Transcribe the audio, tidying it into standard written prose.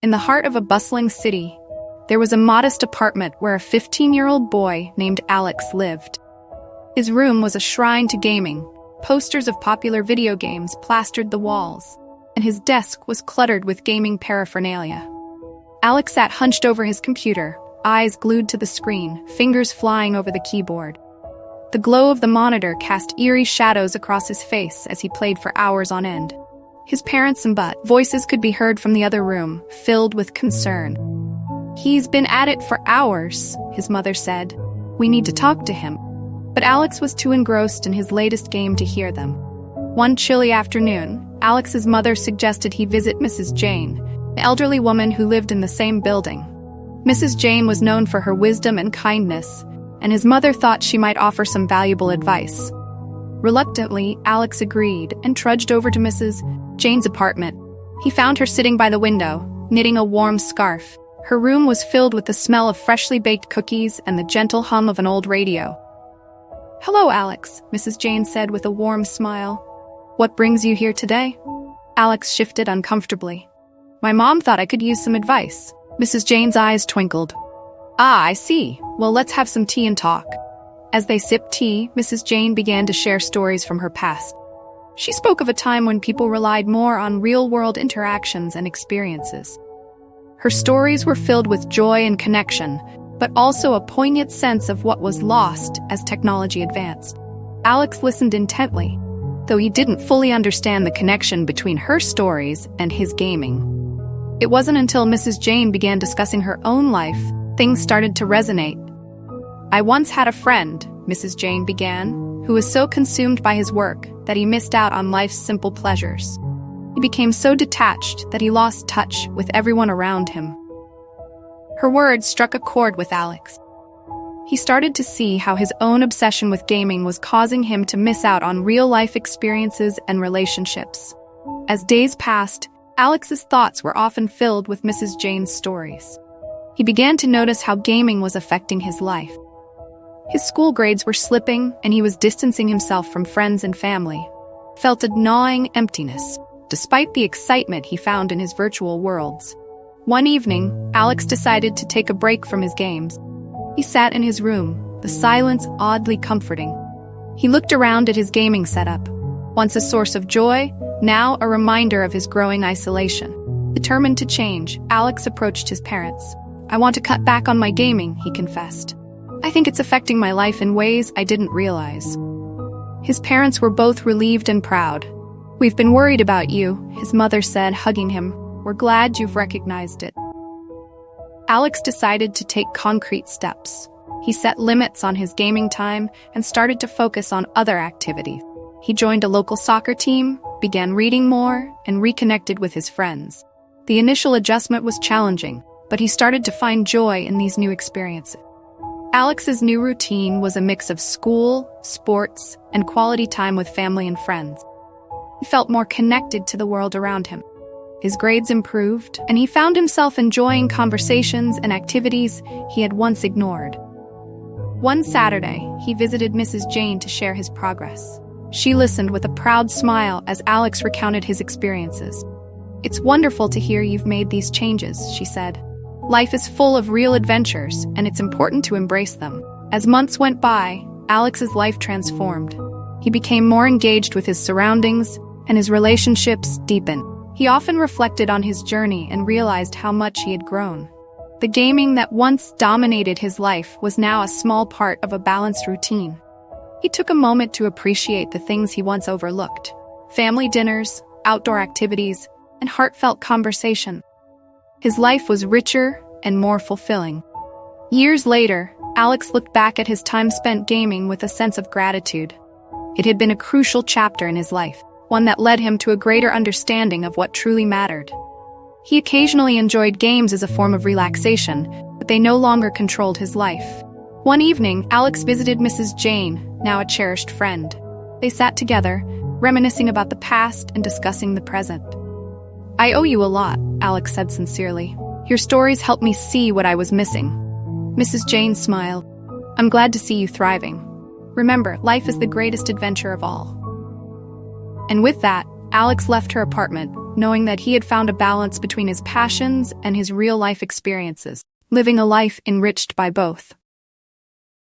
In the heart of a bustling city, there was a modest apartment where a 15-year-old boy named Alex lived. His room was a shrine to gaming. Posters of popular video games plastered the walls, and his desk was cluttered with gaming paraphernalia. Alex sat hunched over his computer, eyes glued to the screen, fingers flying over the keyboard. The glow of the monitor cast eerie shadows across his face as he played for hours on end. His parents and voices could be heard from the other room, filled with concern. "He's been at it for hours," his mother said. "We need to talk to him." But Alex was too engrossed in his latest game to hear them. One chilly afternoon, Alex's mother suggested he visit Mrs. Jane, an elderly woman who lived in the same building. Mrs. Jane was known for her wisdom and kindness, and his mother thought she might offer some valuable advice. Reluctantly, Alex agreed and trudged over to Mrs. Jane's apartment. He found her sitting by the window, knitting a warm scarf. Her room was filled with the smell of freshly baked cookies and the gentle hum of an old radio. "Hello, Alex," Mrs. Jane said with a warm smile. "What brings you here today?" Alex shifted uncomfortably. "My mom thought I could use some advice." Mrs. Jane's eyes twinkled. "Ah, I see. Well, let's have some tea and talk." As they sipped tea, Mrs. Jane began to share stories from her past. She spoke of a time when people relied more on real-world interactions and experiences. Her stories were filled with joy and connection, but also a poignant sense of what was lost as technology advanced. Alex listened intently, though he didn't fully understand the connection between her stories and his gaming. It wasn't until Mrs. Jane began discussing her own life, things started to resonate. "I once had a friend," Mrs. Jane began, "who was so consumed by his work that he missed out on life's simple pleasures. He became so detached that he lost touch with everyone around him." Her words struck a chord with Alex. He started to see how his own obsession with gaming was causing him to miss out on real-life experiences and relationships. As days passed, Alex's thoughts were often filled with Mrs. Jane's stories. He began to notice how gaming was affecting his life. His school grades were slipping, and he was distancing himself from friends and family. He felt a gnawing emptiness, despite the excitement he found in his virtual worlds. One evening, Alex decided to take a break from his games. He sat in his room, the silence oddly comforting. He looked around at his gaming setup. Once a source of joy, now a reminder of his growing isolation. Determined to change, Alex approached his parents. "I want to cut back on my gaming," he confessed. "I think it's affecting my life in ways I didn't realize." His parents were both relieved and proud. "We've been worried about you," his mother said, hugging him. "We're glad you've recognized it." Alex decided to take concrete steps. He set limits on his gaming time and started to focus on other activities. He joined a local soccer team, began reading more, and reconnected with his friends. The initial adjustment was challenging, but he started to find joy in these new experiences. Alex's new routine was a mix of school, sports, and quality time with family and friends. He felt more connected to the world around him. His grades improved, and he found himself enjoying conversations and activities he had once ignored. One Saturday, he visited Mrs. Jane to share his progress. She listened with a proud smile as Alex recounted his experiences. "It's wonderful to hear you've made these changes," she said. "Life is full of real adventures, and it's important to embrace them." As months went by, Alex's life transformed. He became more engaged with his surroundings, and his relationships deepened. He often reflected on his journey and realized how much he had grown. The gaming that once dominated his life was now a small part of a balanced routine. He took a moment to appreciate the things he once overlooked: family dinners, outdoor activities, and heartfelt conversation. His life was richer and more fulfilling. Years later, Alex looked back at his time spent gaming with a sense of gratitude. It had been a crucial chapter in his life, one that led him to a greater understanding of what truly mattered. He occasionally enjoyed games as a form of relaxation, but they no longer controlled his life. One evening, Alex visited Mrs. Jane, now a cherished friend. They sat together, reminiscing about the past and discussing the present. "I owe you a lot," Alex said sincerely. "Your stories helped me see what I was missing." Mrs. Jane smiled. "I'm glad to see you thriving. Remember, life is the greatest adventure of all." And with that, Alex left her apartment, knowing that he had found a balance between his passions and his real-life experiences, living a life enriched by both.